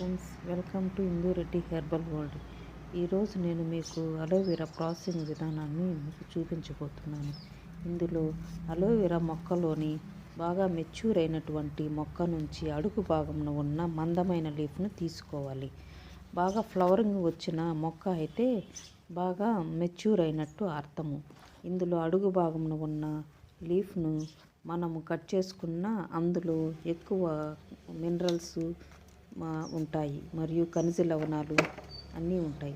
Friends, welcome to Indureddy herbal world. ఈరోజు నేను మీకు అలోవెరా ప్రాసెసింగ్ విధానాన్ని మీకు చూపించబోతున్నాను. ఇందులో అలోవెరా మొక్కలోని బాగా మెచ్యూర్ అయినటువంటి మొక్క నుంచి అడుగు భాగంలో ఉన్న మందమైన లీఫ్ను తీసుకోవాలి. బాగా ఫ్లవరింగ్ వచ్చిన మొక్క అయితే బాగా మెచ్యూర్ అయినట్టు అర్థము. ఇందులో అడుగు భాగంలో ఉన్న లీఫ్ను మనము కట్ చేసుకున్న అందులో ఎక్కువ మినరల్స్ ఉంటాయి మరియు ఖనిజ లవణాలు అన్నీ ఉంటాయి.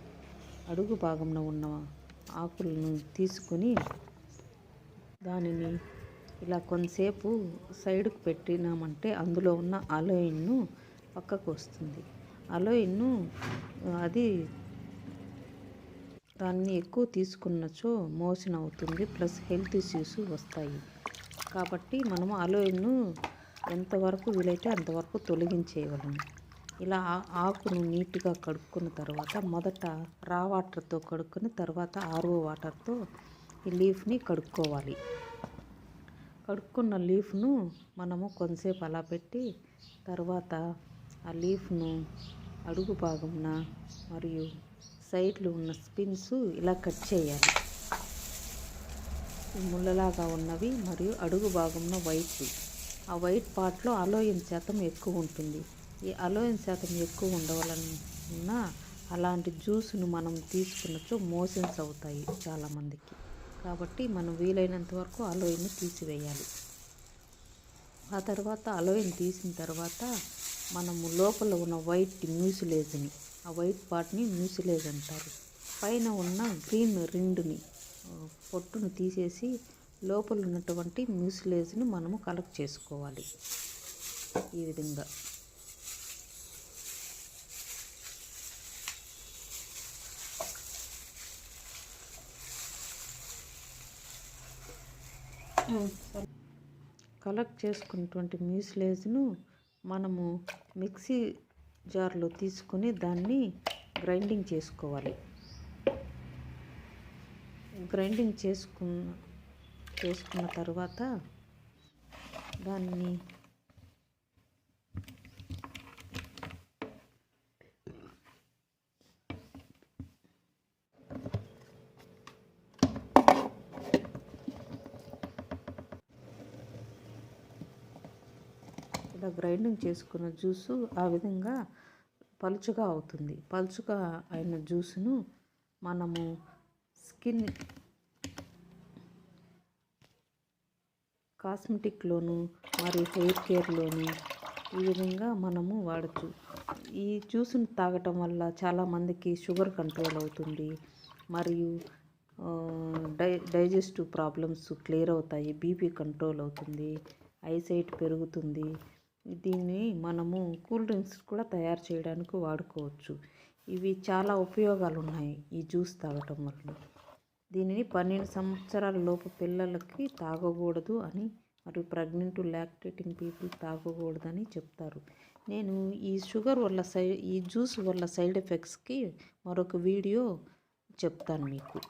అడుగు భాగంలో ఉన్న ఆకులను తీసుకొని దానిని ఇలా కొంతసేపు సైడ్కు పెట్టినామంటే అందులో ఉన్న అలోయిన్ను పక్కకు వస్తుంది. అలోయిన్ను అది దాన్ని ఎక్కువ తీసుకున్నచో మోషన్ అవుతుంది, ప్లస్ హెల్త్ ఇష్యూస్ వస్తాయి. కాబట్టి మనము అలోయిన్ను ఎంతవరకు వీలైతే అంతవరకు తొలగించేయవలను. ఇలా ఆకును నీట్గా కడుక్కున్న తర్వాత మొదట రా వాటర్తో కడుక్కొని తర్వాత ఆర్ఓ వాటర్తో ఈ లీఫ్ని కడుక్కోవాలి. కడుక్కున్న లీఫ్ను మనము కొంతసేపు అలా పెట్టి తర్వాత ఆ లీఫ్ను అడుగు భాగంన మరియు సైడ్లో ఉన్న స్పిన్స్ ఇలా కట్ చేయాలి. ముళ్ళలాగా ఉన్నవి మరియు అడుగు భాగంలో ఆ వైట్ పార్ట్లో అలోయిన్ శాతం ఎక్కువ ఉంటుంది. ఈ అలోయిన్ శాతం ఎక్కువ ఉండవలన అలాంటి జ్యూస్ను మనం తీసుకున్నచో మోషన్స్ అవుతాయి చాలామందికి. కాబట్టి మనం వీలైనంత వరకు అలోయిన్ని తీసివేయాలి. ఆ తర్వాత అలోయిన్ తీసిన తర్వాత మనము లోపల ఉన్న వైట్ మ్యూసిలేజ్ని, ఆ వైట్ పార్ట్ని మ్యూసిలేజ్ అంటారు. పైన ఉన్న గ్రీన్ రిండ్ని పొట్టును తీసేసి లోపల ఉన్నటువంటి మ్యూసిలేజ్ని మనము కలెక్ట్ చేసుకోవాలి. ఈ విధంగా కలెక్ట్ చేసుకున్నటువంటి మ్యూసిలేజ్ను మనము మిక్సీ జార్లో తీసుకొని దాన్ని గ్రైండింగ్ చేసుకోవాలి. గ్రైండింగ్ చేసుకున్న తర్వాత దాన్ని ఇలా గ్రైండింగ్ చేసుకున్న జ్యూసు ఆ విధంగా పలుచగా అవుతుంది. పలుచగా అయిన జ్యూసును మనము స్కిన్ కాస్మెటిక్లోను మరియు హెయిర్ కేర్లోను ఈ విధంగా మనము వాడచ్చు. ఈ జ్యూస్ని తాగటం వల్ల చాలామందికి షుగర్ కంట్రోల్ అవుతుంది మరియు డైజెస్టివ్ ప్రాబ్లమ్స్ క్లియర్ అవుతాయి, బీపీ కంట్రోల్ అవుతుంది, ఐసైట్ పెరుగుతుంది. దీన్ని మనము కూల్ డ్రింక్స్ కూడా తయారు చేయడానికి వాడుకోవచ్చు. ఇవి చాలా ఉపయోగాలు ఉన్నాయి ఈ జ్యూస్ తాగటం వల్ల. దీనిని 12 సంవత్సరాల లోపు పిల్లలకి తాగకూడదు అని మరియు ప్రెగ్నెంట్ లాక్టేటింగ్ పీపుల్ తాగకూడదని చెప్తారు. నేను ఈ జ్యూస్ వల్ల సైడ్ ఎఫెక్ట్స్కి మరొక వీడియో చెప్తాను మీకు.